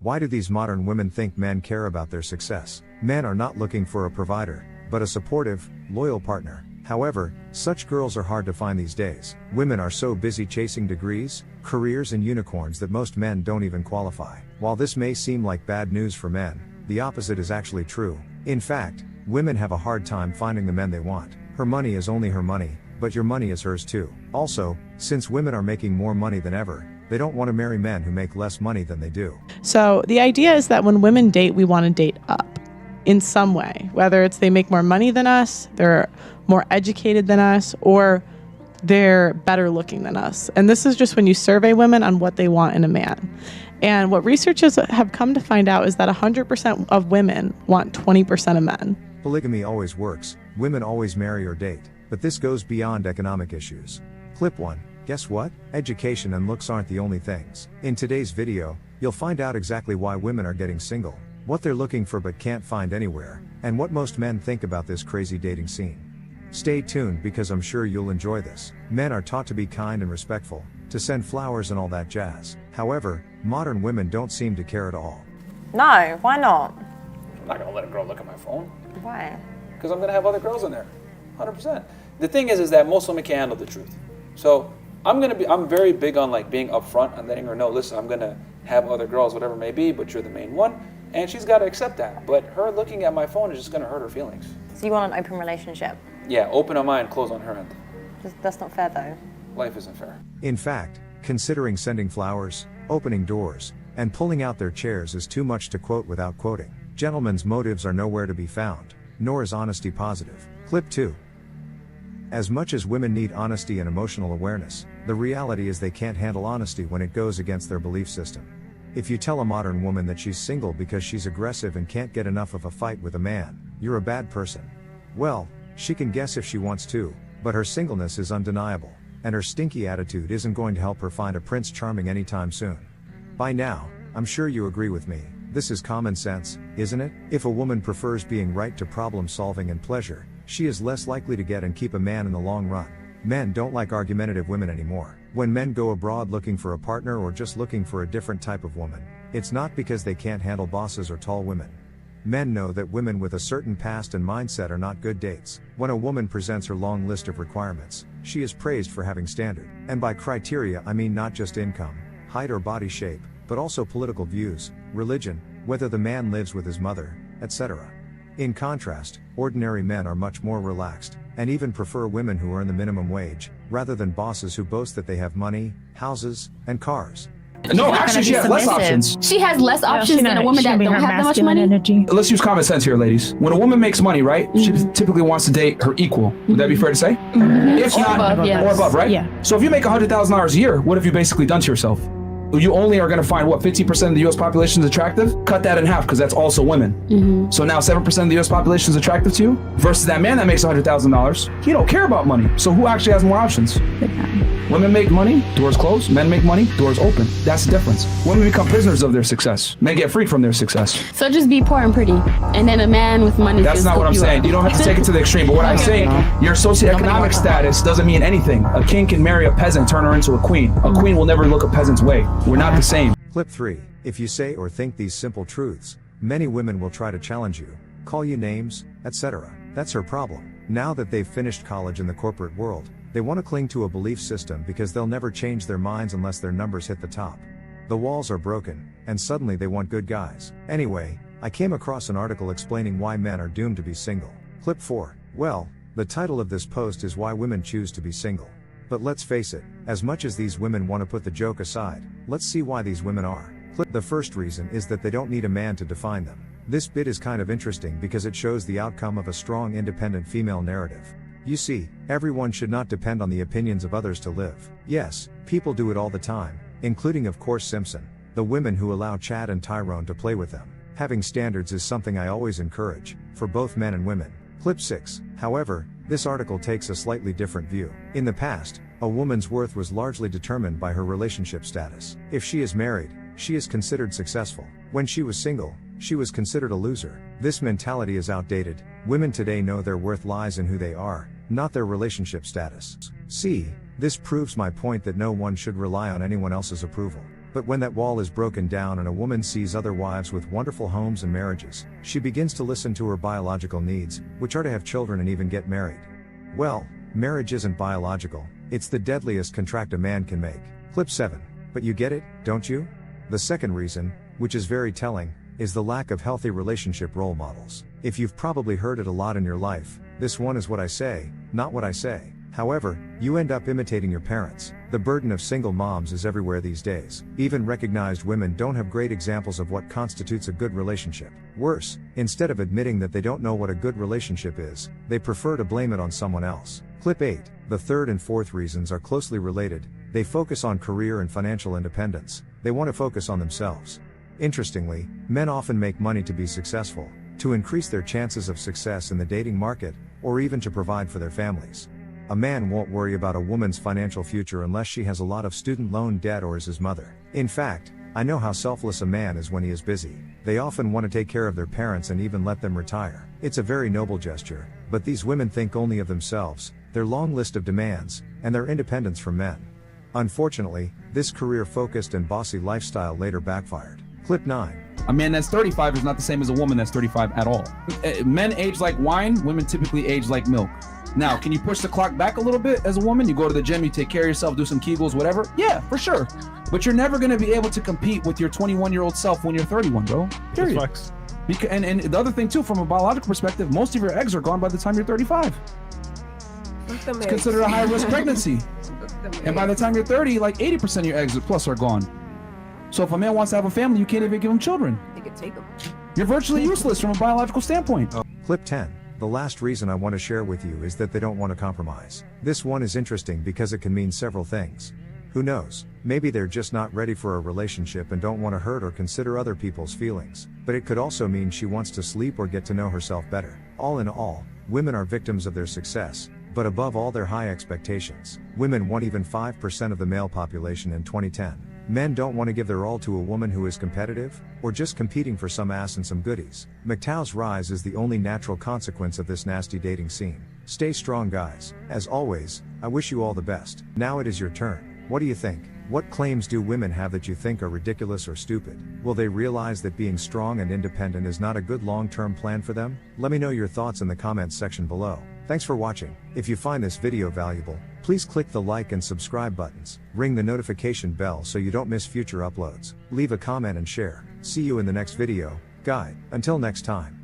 Why do these modern women think men care about their success? Men are not looking for a provider, but a supportive, loyal partner. However, such girls are hard to find these days. Women are so busy chasing degrees, careers and unicorns that most men don't even qualify. While this may seem like bad news for men, the opposite is actually true. In fact, women have a hard time finding the men they want. Her money is only her money, but your money is hers too. Also, since women are making more money than ever, they don't want to marry men who make less money than they do. So the idea is that when women date, we want to date up in some way, whether it's they make more money than us, they're more educated than us, or they're better looking than us. And this is just when you survey women on what they want in a man. And what researchers have come to find out is that 100% of women want 20% of men. Polygamy always works, women always marry or date, but this goes beyond economic issues. Clip 1. Guess what? Education and looks aren't the only things. In today's video, you'll find out exactly why women are getting single, what they're looking for but can't find anywhere, and what most men think about this crazy dating scene. Stay tuned because I'm sure you'll enjoy this. Men are taught to be kind and respectful, to send flowers and all that jazz. However, modern women don't seem to care at all. No, why not? I'm not gonna let a girl look at my phone. Why? Because I'm gonna have other girls in there, 100%. The thing is that most women can't handle the truth. So I'm very big on like being upfront and letting her know, listen, I'm gonna have other girls, whatever it may be, but you're the main one, and she's got to accept that. But her looking at my phone is just gonna hurt her feelings. So you want an open relationship? Yeah, open on mine, close on her end. That's not fair though. Life isn't fair. In fact, considering sending flowers, opening doors, and pulling out their chairs is too much to quote without quoting. Gentlemen's motives are nowhere to be found, nor is honesty positive. Clip 2. As much as women need honesty and emotional awareness, the reality is they can't handle honesty when it goes against their belief system. If you tell a modern woman that she's single because she's aggressive and can't get enough of a fight with a man, you're a bad person. Well, she can guess if she wants to, but her singleness is undeniable, and her stinky attitude isn't going to help her find a Prince Charming anytime soon. By now, I'm sure you agree with me. This is common sense, isn't it? If a woman prefers being right to problem solving and pleasure, she is less likely to get and keep a man in the long run. Men don't like argumentative women anymore. When men go abroad looking for a partner or just looking for a different type of woman, it's not because they can't handle bosses or tall women. Men know that women with a certain past and mindset are not good dates. When a woman presents her long list of requirements, she is praised for having standard. And by criteria I mean not just income, height or body shape, but also political views, religion, whether the man lives with his mother, etc. In contrast, ordinary men are much more relaxed, and even prefer women who earn the minimum wage, rather than bosses who boast that they have money, houses, and cars. No, actually she has less options. She has less options than a woman that don't have that much money. Energy. Let's use common sense here, ladies. When a woman makes money, right, she typically wants to date her equal. Would that be fair to say? If not, or above, right? Yeah. So if you make $100,000 a year, what have you basically done to yourself? You only are going to find, what, 50% of the US population is attractive? Cut that in half, because that's also women. So now 7% of the US population is attractive to you, versus that man that makes $100,000. He don't care about money. So who actually has more options? Women make money, doors close. Men make money, doors open. That's the difference. Women become prisoners of their success. Men get freed from their success. So just be poor and pretty, and then a man with money. That's not what I'm saying. You don't have to take it to the extreme, but what I'm saying, your socioeconomic status doesn't mean anything. A king can marry a peasant, turn her into a queen. A queen will never look a peasant's way. We're not the same. Clip 3. If you say or think these simple truths, many women will try to challenge you, call you names, etc. That's her problem. Now that they've finished college in the corporate world, they want to cling to a belief system because they'll never change their minds unless their numbers hit the top. The walls are broken, and suddenly they want good guys. Anyway, I came across an article explaining why men are doomed to be single. Clip 4. Well, the title of this post is Why Women Choose to Be Single. But let's face it, as much as these women want to put the joke aside, let's see why these women are. The first reason is that they don't need a man to define them. This bit is kind of interesting because it shows the outcome of a strong independent female narrative. You see, everyone should not depend on the opinions of others to live. Yes, people do it all the time, including of course Simpson, the women who allow Chad and Tyrone to play with them. Having standards is something I always encourage, for both men and women. Clip 6. However, this article takes a slightly different view. In the past, a woman's worth was largely determined by her relationship status. If she is married, she is considered successful. When she was single, she was considered a loser. This mentality is outdated. Women today know their worth lies in who they are, not their relationship status. See, this proves my point that no one should rely on anyone else's approval. But when that wall is broken down and a woman sees other wives with wonderful homes and marriages, she begins to listen to her biological needs, which are to have children and even get married. Well, marriage isn't biological, it's the deadliest contract a man can make. Clip 7. But you get it, don't you? The second reason, which is very telling, is the lack of healthy relationship role models. If you've probably heard it a lot in your life, this one is what I say, not what I say. However, you end up imitating your parents. The burden of single moms is everywhere these days. Even recognized women don't have great examples of what constitutes a good relationship. Worse, instead of admitting that they don't know what a good relationship is, they prefer to blame it on someone else. Clip 8. The third and fourth reasons are closely related. They focus on career and financial independence. They want to focus on themselves. Interestingly, men often make money to be successful, to increase their chances of success in the dating market, or even to provide for their families. A man won't worry about a woman's financial future unless she has a lot of student loan debt or is his mother. In fact, I know how selfless a man is when he is busy. They often want to take care of their parents and even let them retire. It's a very noble gesture, but these women think only of themselves, their long list of demands, and their independence from men. Unfortunately, this career-focused and bossy lifestyle later backfired. Clip 9. A man that's 35 is not the same as a woman that's 35 at all. Men age like wine, women typically age like milk. Now, can you push the clock back a little bit as a woman? You go to the gym, you take care of yourself, do some Kegels, whatever. Yeah, for sure. But you're never going to be able to compete with your 21-year-old self when you're 31, bro. Period. And the other thing, too, from a biological perspective, most of your eggs are gone by the time you're 35. It's considered a high-risk pregnancy. And by the time you're 30, like 80% of your eggs plus are gone. So if a man wants to have a family, you can't even give him children. You can take them. You're virtually useless from a biological standpoint. Clip 10. The last reason I want to share with you is that they don't want to compromise. This one is interesting because it can mean several things. Who knows? Maybe they're just not ready for a relationship and don't want to hurt or consider other people's feelings. But it could also mean she wants to sleep or get to know herself better. All in all, women are victims of their success, but above all their high expectations. Women want even 5% of the male population in 2010. Men don't want to give their all to a woman who is competitive, or just competing for some ass and some goodies. MGTOW's rise is the only natural consequence of this nasty dating scene. Stay strong, guys. As always, I wish you all the best. Now it is your turn. What do you think? What claims do women have that you think are ridiculous or stupid? Will they realize that being strong and independent is not a good long-term plan for them? Let me know your thoughts in the comments section below. Thanks for watching. If you find this video valuable, please click the like and subscribe buttons. Ring the notification bell so you don't miss future uploads. Leave a comment and share. See you in the next video, guide. Until next time.